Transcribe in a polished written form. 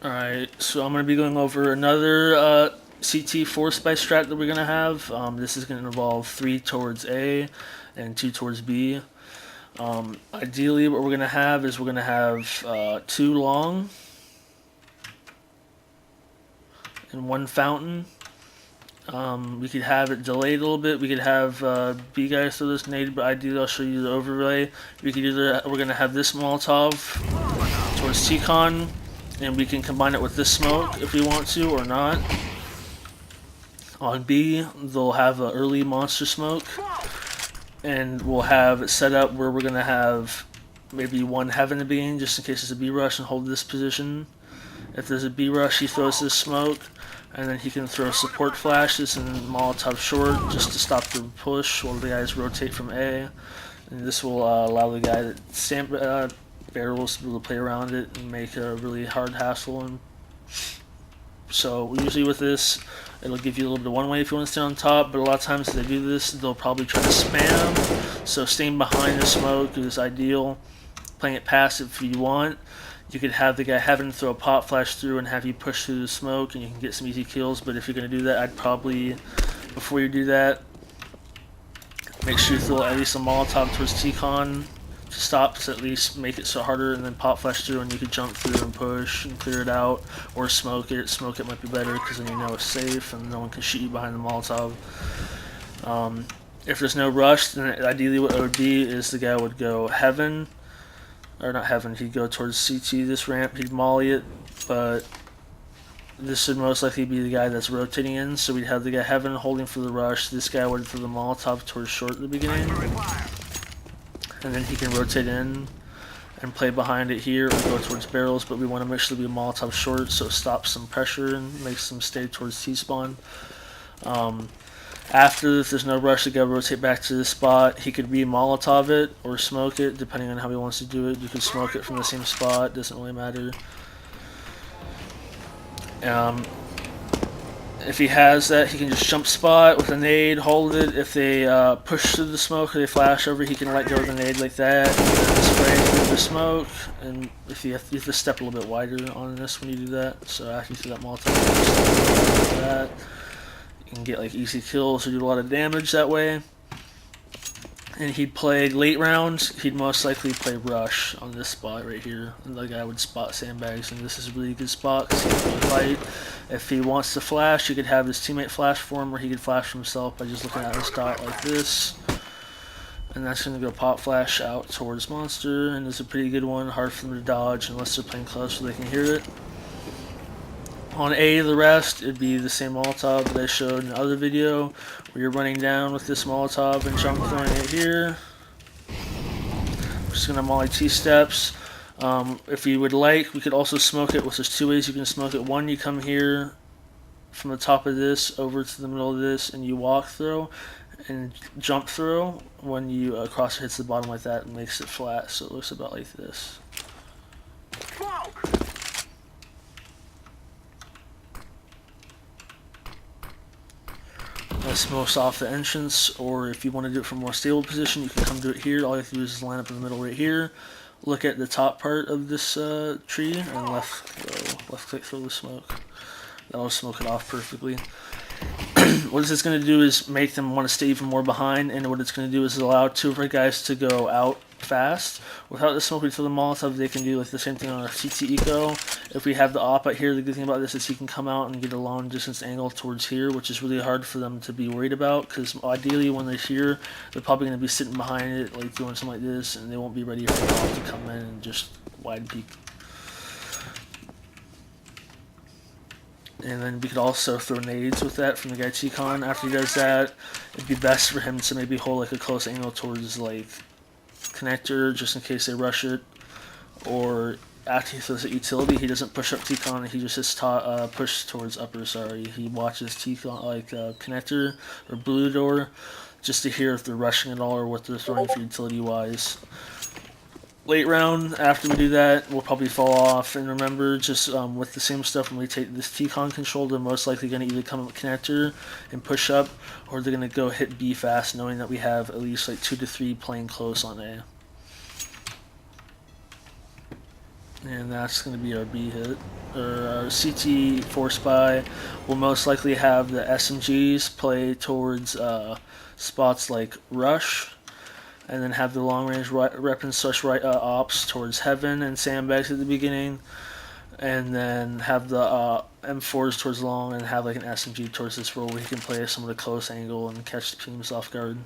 Alright, so I'm going to be going over another CT Force Buy Strat that we're going to have. This is going to involve 3 towards A and 2 towards B. Ideally, what we're going to have is we're going to have 2 long and 1 fountain. We could have it delayed a little bit. We could have B guys throw this nade, but ideally I'll show you the overlay. We could either, we're going to have this Molotov towards T-Con, and we can combine it with this smoke if we want to or not. On B, they'll have an early monster smoke, and we'll have it set up where we're going to have maybe 1 heaven to be in, just in case there's a B rush, and hold this position. If there's a B rush, he throws this smoke, and then he can throw support flashes and Molotov short just to stop the push while the guys rotate from A. And this will allow the guy that stand barrels to be able to play around it and make a really hard hassle. And so usually with this, it'll give you a little bit of one way if you want to stay on top, but a lot of times if they do this, they'll probably try to spam. So staying behind the smoke is ideal. Playing it passive if you want. You could have the guy having to throw a pop flash through and have you push through the smoke, and you can get some easy kills. But if you're going to do that, I'd probably, before you do that, make sure you throw at least a Molotov towards T-Con to stop, to at least make it so harder, and then pop flash through, and you can jump through and push and clear it out, or smoke it. Smoke it might be better because then you know it's safe and no one can shoot you behind the Molotov. If there's no rush, then ideally what it would be is the guy would go heaven. Or not heaven, he'd go towards CT this ramp, he'd molly it, but this would most likely be the guy that's rotating in, so we'd have the guy heaven holding for the rush, this guy would throw the Molotov towards short at the beginning, and then he can rotate in and play behind it here or go towards barrels, but we want to make sure to be a Molotov short so it stops some pressure and makes them stay towards T-spawn. After, if there's no rush, the guy will rotate back to this spot. He could re-Molotov it or smoke it, depending on how he wants to do it. You can smoke it from the same spot, doesn't really matter. If he has that, he can just jump spot with a nade, hold it. If they push through the smoke or they flash over, he can let go of the nade like that, and then spray through the smoke. And if you have to step a little bit wider on this when you do that. So after you throw that Molotov, like that. You can get like easy kills or do a lot of damage that way. And he'd play late rounds, he'd most likely play rush on this spot right here. And the guy would spot sandbags, and this is a really good spot because he can really fight. If he wants to flash, he could have his teammate flash for him, or he could flash for himself by just looking at his dot like this. And that's going to go pop flash out towards monster, and it's a pretty good one, hard for them to dodge unless they're playing close so they can hear it. On A, the rest, it'd be the same Molotov that I showed in the other video, where you're running down with this Molotov and jump throwing it here. We're just going to molly T-steps. If you would like, we could also smoke it, which there's 2 ways you can smoke it. One, you come here from the top of this over to the middle of this, and you walk through and jump through. When you crosshair hits the bottom like that, it makes it flat, so it looks about like this. That smokes off the entrance, or if you want to do it from a more stable position, you can come do it here. All you have to do is line up in the middle right here, look at the top part of this tree, and left click through the smoke. That'll smoke it off perfectly. What this is going to do is make them want to stay even more behind, and what it's going to do is allow 2 of our guys to go out fast. Without the smoke, we throw the Molotov, they can do like the same thing on our CT Eco. If we have the op out here, the good thing about this is he can come out and get a long distance angle towards here, which is really hard for them to be worried about, because ideally when they're here, they're probably going to be sitting behind it, like doing something like this, and they won't be ready for the op to come in and just wide peek. And then we could also throw nades with that from the guy T-Con. After he does that, it'd be best for him to maybe hold like a close angle towards like connector, just in case they rush it. Or after he throws a utility, he doesn't push up T-Con, he just hits push towards upper, sorry. He watches T-Con, like connector or blue door, just to hear if they're rushing at all or what they're throwing for utility-wise. Late round, after we do that, we'll probably fall off. And remember, just with the same stuff, when we take this T-Con control, they're most likely going to either come up connector and push up, or they're going to go hit B fast, knowing that we have at least like 2 to 3 playing close on A. and that's going to be our B hit. Our CT Force Buy will most likely have the SMGs play towards spots like Rush, and then have the long range weapons such ops towards Heaven and Sandbags at the beginning, and then have the M4s towards long, and have like an SMG towards this role where he can play some of the close angle and catch the teams off guard.